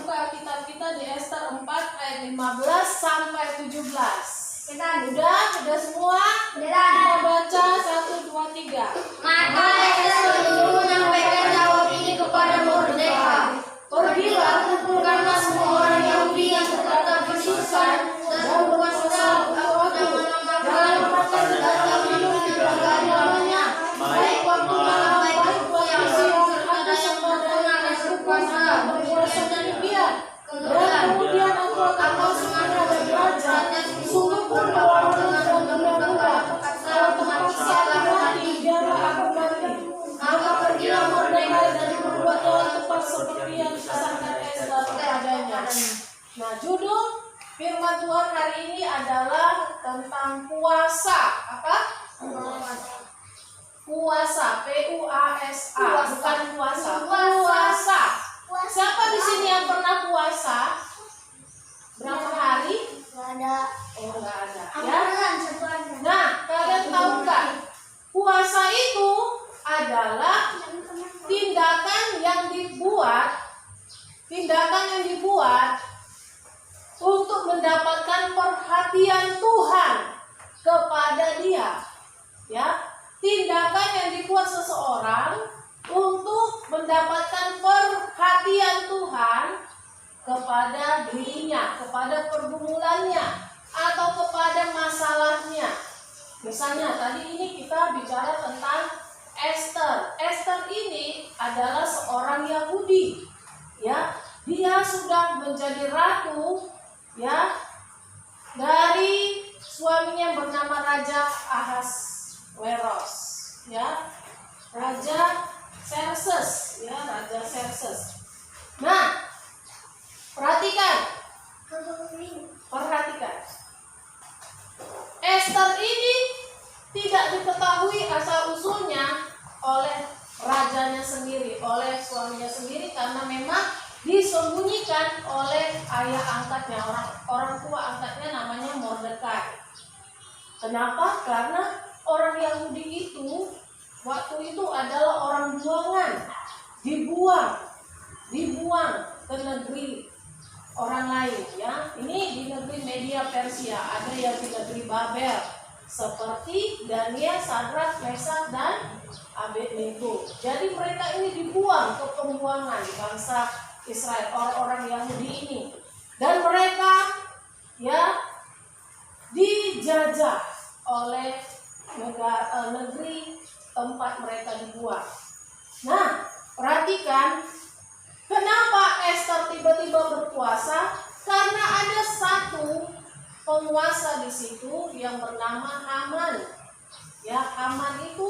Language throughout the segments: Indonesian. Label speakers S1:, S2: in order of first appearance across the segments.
S1: buka kitab kita di Ester 4 ayat 15 sampai 17. Udah semua? Kita baca 1, 2, 3.
S2: Maka Ester menyampaikan jawab ini kepada Mordekai. Pergilah, kumpulkanlah semua orang Yahudi yang terdapat di Susan dan berkuasa untuk aku. Jangan makan dan minum di agamanya, baik waktu malam baik waktu yang siang, ada sempurna dan berkuasa berkuasa demikian. Dan kemudian aku akan masuk kepada raja. Sungguh pun orang dengan muda-muda, kalau terpaksa hati, biarlah aku pergi. Maka pergilah Mordekai dan berbuat telah tepat seperti yang disangka Ester kepadanya. Nah, judul firman Tuhan hari ini adalah tentang puasa. Apa? Puasa, P-U-A-S-A, bukan puasa. Puasa. Siapa di sini yang pernah puasa? Berapa hari? Oh, nggak ada. Ya. Nah, kalian tahu nggak? Puasa itu adalah tindakan yang dibuat untuk mendapatkan perhatian Tuhan kepada dia. Ya, tindakan yang dibuat seseorang untuk mendapatkan perhatian Tuhan kepada dirinya, kepada pergumulannya, atau kepada masalahnya. Misalnya tadi ini kita bicara tentang Ester. Ester ini adalah seorang Yahudi, ya. Dia sudah menjadi ratu, ya, dari suaminya bernama Raja Ahasweros, ya, Raja Xerxes, ya, Raja Xerxes. Nah, perhatikan. Ester ini tidak diketahui asal usulnya oleh rajanya sendiri, oleh suaminya sendiri, karena memang disembunyikan oleh ayah angkatnya, orang tua angkatnya namanya Mordekai. Kenapa? Karena orang Yahudi itu waktu itu adalah orang buangan, dibuang ke negeri orang lain, ya. Ini di negeri Media Persia, ada yang di negeri Babel, seperti Daniel, Sadrak, Mesak, dan Abednego. Jadi mereka ini dibuang ke pembuangan bangsa Israel, orang-orang Yahudi ini, dan mereka, ya, dijajah oleh negeri tempat mereka dibuang. Nah, perhatikan, kenapa Ester tiba-tiba berpuasa? Karena ada satu penguasa di situ yang bernama Haman. Ya, Haman itu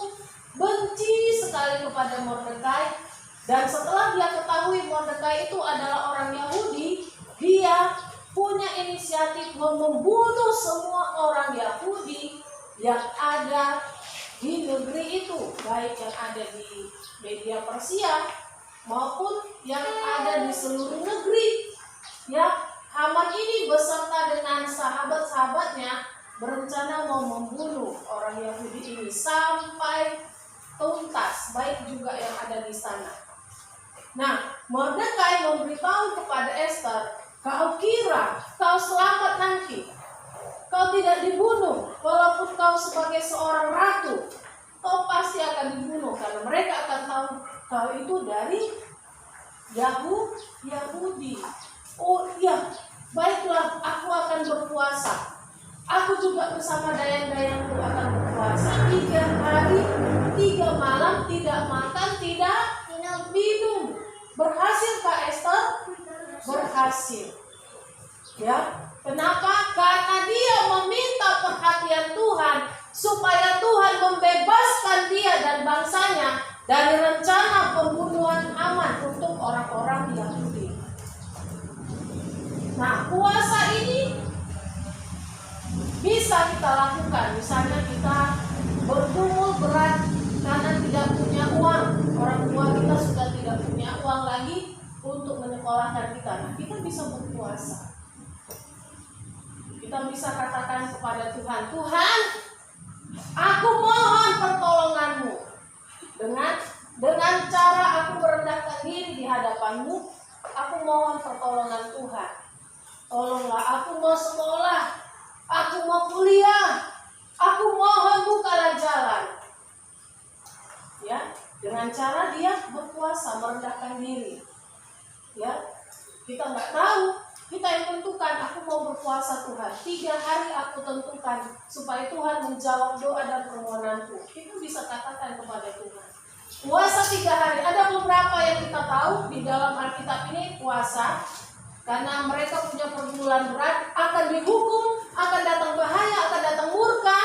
S2: benci sekali kepada Mordekai, dan setelah dia ketahui Mordekai itu adalah orang Yahudi, dia punya inisiatif membunuh semua orang Yahudi yang ada di negeri itu, baik yang ada di Media Persia maupun yang ada di seluruh negeri. Ya, Haman ini beserta dengan sahabat-sahabatnya berencana mau membunuh orang Yahudi ini sampai tuntas, baik juga yang ada di sana. Nah, Mordekai memberitahu kepada Ester, kau kira kau selamat nanti, kau tidak dibunuh, walaupun kau sebagai seorang ratu, kau pasti akan dibunuh, karena mereka akan tahu kau itu dari Yahudi. Oh iya, baiklah, aku akan berpuasa. Aku juga bersama dayang-dayangku akan berpuasa 3 hari 3 malam, tidak makan, tidak minum. Berhasil Kak Ester? Berhasil. Ya, kenapa? Karena dia meminta perhatian Tuhan supaya Tuhan membebaskan dia dan bangsanya dari rencana pembunuhan Haman untuk orang-orang Yahudi. Nah, puasa ini bisa kita lakukan. Misalnya kita bergumul berat karena tidak punya uang, orang tua kita sudah tidak punya uang lagi untuk menyekolahkan kita. Nah, kita bisa berpuasa. Kita bisa katakan kepada Tuhan, Tuhan, aku mohon pertolonganmu. Dengan cara aku merendahkan diri di hadapanmu, aku mohon pertolongan Tuhan. Tolonglah, aku mau sekolah, aku mau kuliah, aku mohon bukalah jalan. Ya, dengan cara dia berpuasa, merendahkan diri. Ya, kita nggak tahu, kita yang tentukan. Aku mau berpuasa Tuhan, 3 hari aku tentukan supaya Tuhan menjawab doa dan permohonanku. Kita bisa katakan kepada Tuhan, puasa 3 hari. Ada beberapa yang kita tahu di dalam Alkitab ini puasa karena mereka punya pergumulan berat, akan dihukum, akan datang bahaya, akan datang murka,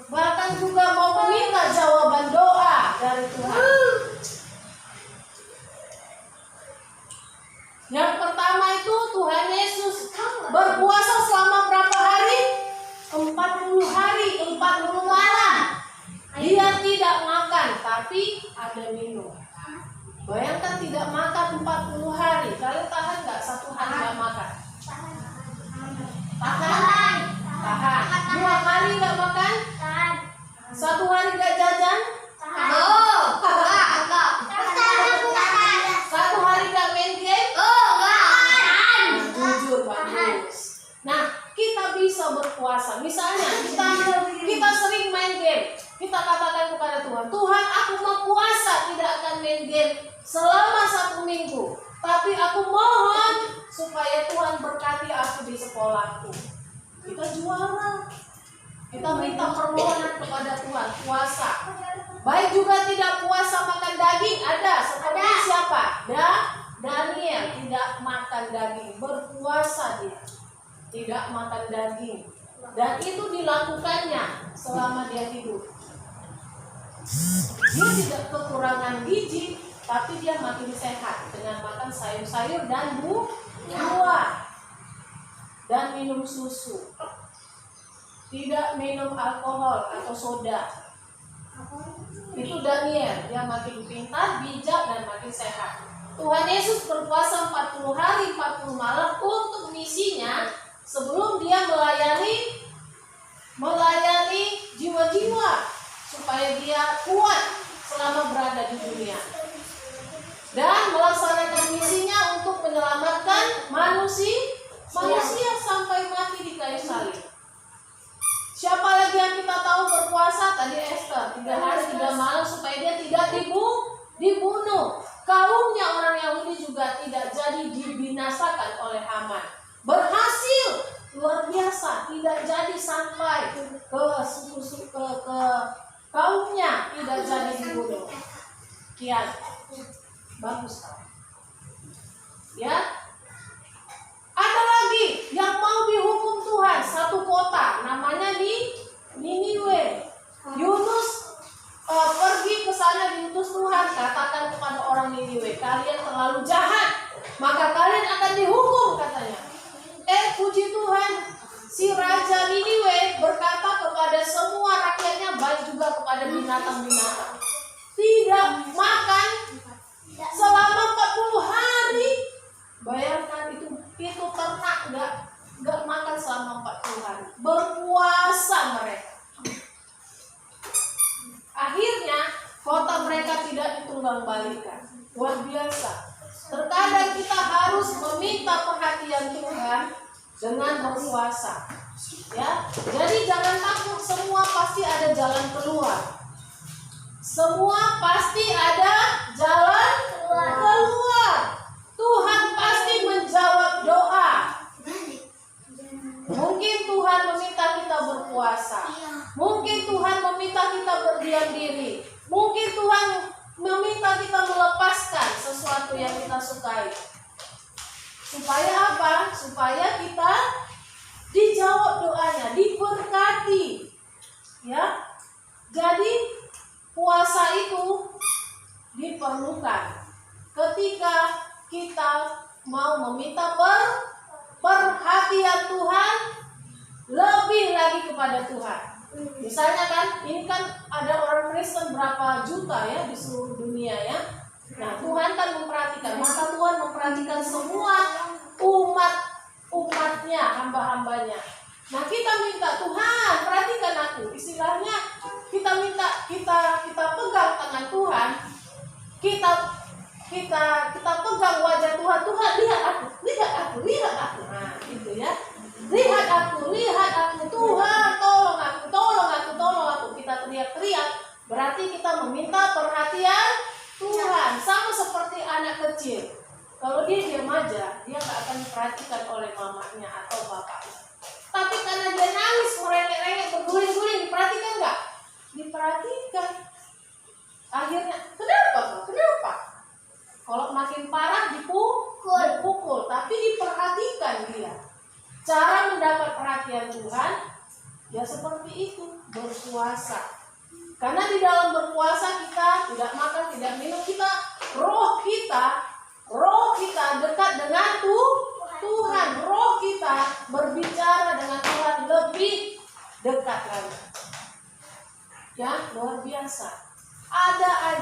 S2: bahkan juga mau meminta jawaban doa dari Tuhan. Yang pertama itu Tuhan Yesus berpuasa selama berapa hari? 40 hari, 40 malam. Dia tidak makan, tapi ada minum. Bayangkan tidak makan 40 hari. Kalian tahan nggak 1 hari nggak makan? Tahan? Tahan. 2 hari nggak makan? 1 hari nggak jajan? 1 hari nggak main game? Jujur, bagus. Nah, kita bisa berpuasa. Misalnya kita sering main game. Kita katakan kepada Tuhan, Tuhan, aku mau puasa, tidak akan main game selama 1 minggu. Tapi aku mohon supaya Tuhan berkati aku di sekolahku. Kita juara. Kita minta permohonan kepada Tuhan, puasa. Baik juga tidak puasa makan daging, ada. Seperti siapa? Daniel tidak makan daging, berpuasa dia. Tidak makan daging. Dan itu dilakukannya selama dia hidup. Dia tidak kekurangan gizi, tapi dia makin sehat dengan makan sayur-sayur dan buah dan minum susu. Tidak minum alkohol atau soda. Itu Daniel, dia makin pintar, bijak, dan makin sehat. Tuhan Yesus berpuasa 40 hari, 40 malam untuk misinya sebelum dia melayani jiwa-jiwa supaya dia kuat selama berada di dunia. Dan melaksanakan misinya untuk menyelamatkan manusia sampai mati di kayu salib. Siapa lagi yang kita tahu berpuasa? Tadi Esther, 3 hari 3 malam supaya dia tidak dibunuh. Kaumnya orang Yahudi juga tidak jadi dibinasakan oleh Haman. Berhasil, luar biasa, tidak jadi sampai ke kaumnya, tidak jadi dibunuh. Kian, bagus kan? Ya, ada lagi yang mau dihukum Tuhan, 1 kota, namanya di Niniwe. Yunus pergi ke sana, diutus Tuhan, katakan kepada orang Niniwe, kalian terlalu jahat, maka kalian akan dihukum, katanya. Puji Tuhan, si Raja Niniwe berkata kepada semua rakyatnya, baik juga kepada binatang-binatang, tidak makan selama 40 hari. Bayangkan itu ternak nggak makan selama 40 hari. Berpuasa mereka. Akhirnya kota mereka tidak ditunggang-balikan. Luar biasa. Terkadang kita harus meminta perhatian Tuhan dengan berpuasa. Ya, jadi jangan takut, semua pasti ada jalan keluar. Semua pasti ada jalan keluar. Tuhan pasti menjawab doa. Mungkin Tuhan meminta kita berpuasa. Mungkin Tuhan meminta kita berdiam diri. Mungkin Tuhan meminta kita melepaskan sesuatu yang kita sukai. Supaya apa? Supaya kita dijawab doanya, diberkati. Ya. Jadi puasa itu diperlukan ketika kita mau meminta perhatian Tuhan lebih lagi kepada Tuhan. Misalnya kan, ini kan ada orang Kristen berapa juta ya di seluruh dunia ya. Nah, Tuhan kan memperhatikan, maka Tuhan memperhatikan semua umatnya, hamba-hambanya. Nah, kita minta Tuhan perhatikan aku. Istilahnya kita minta, kita pegang tangan Tuhan, kita kita pegang wajah Tuhan, Tuhan lihat aku, lihat aku, lihat aku. Nah, gitu ya. Lihat aku, Tuhan tolong aku, tolong aku, tolong aku. Kita teriak-teriak, berarti kita meminta perhatian Tuhan. Sama seperti anak kecil. Kalau dia diam aja, dia gak akan diperhatikan oleh mamanya atau bapaknya. Tapi karena dia nangis, merengek-rengek, berguling-guling, diperhatikan gak? Diperhatikan. Akhirnya, kenapa? Kenapa? Kalau makin parah dipukul, tapi diperhatikan dia. Cara mendapat perhatian Tuhan, ya seperti itu, berpuasa. Karena di dalam berpuasa kita tidak makan, tidak minum, roh kita dekat dengan Tuhan. Roh kita berbicara dengan Tuhan lebih dekat lagi. Ya, luar biasa. Ada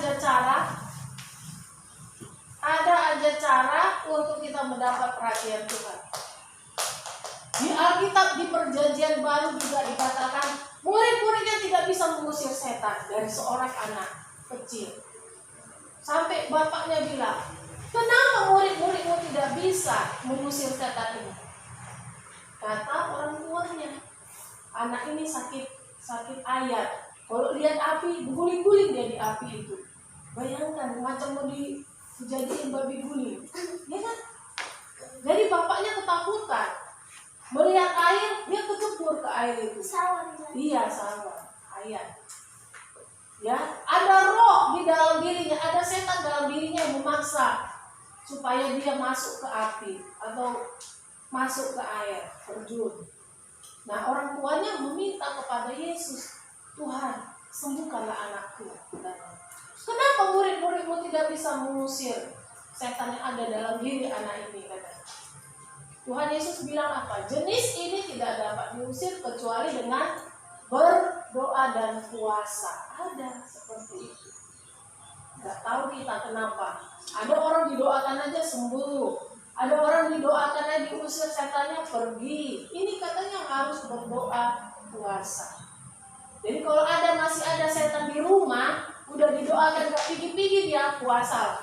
S2: aja cara untuk kita mendapat perhatian Tuhan. Di Alkitab di Perjanjian Baru juga dikatakan murid-muridnya tidak bisa mengusir setan dari seorang anak kecil. Sampai bapaknya bilang, kenapa murid-muridmu tidak bisa mengusir setan ini? Kata orang tuanya, anak ini sakit ayat. Kalau lihat api, guling-guling dia di api itu. Bayangkan macam mau dijadiin babi guling, ya kan? Jadi bapaknya ketakutan. Melihat air, dia kecebur ke air itu. Iya, sama ayat. Ya, ada roh di dalam dirinya, ada setan dalam dirinya yang memaksa supaya dia masuk ke api atau masuk ke air, terjun. Nah, orang tuanya meminta kepada Yesus, Tuhan, sembuhkanlah anakku. Kenapa murid-muridmu tidak bisa mengusir setan yang ada dalam diri anak ini? Katanya. Tuhan Yesus bilang apa? Jenis ini tidak dapat diusir kecuali dengan berdoa dan puasa. Ada seperti itu. Gak tahu kita kenapa. Ada orang didoakan aja sembuh. Ada orang didoakan aja diusir setannya pergi. Ini katanya harus berdoa puasa. Jadi kalau masih ada setan di rumah, udah didoakan gak pigi-pigi dia puasa.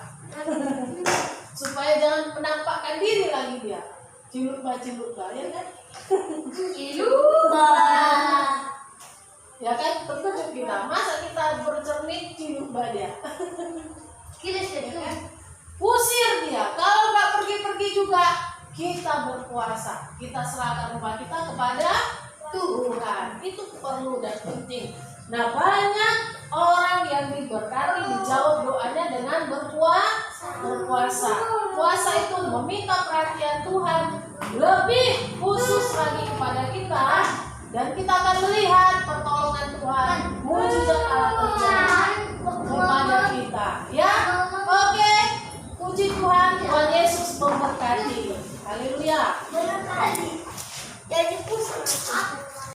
S2: Supaya jangan menampakkan diri lagi dia. Cilukba, ya kan? Cilukba. Ya kan, terkejut kita. Masa kita bercermin cilukba dia? Ya kan? Usir dia. Kalau nggak pergi-pergi juga, kita berpuasa. Kita serahkan rumah kita kepada Tuhan. Itu perlu dan penting. Nah, banyak orang yang diberkati dijawab doanya dengan berpuasa. Puasa itu meminta perhatian Tuhan lebih khusus lagi kepada kita, dan kita akan melihat pertolongan Tuhan, mujizat Allah terjadi kepada kita. Ya, oke. Puji Tuhan, Tuhan Yesus memberkati. Haleluya.
S3: Jadi pusat.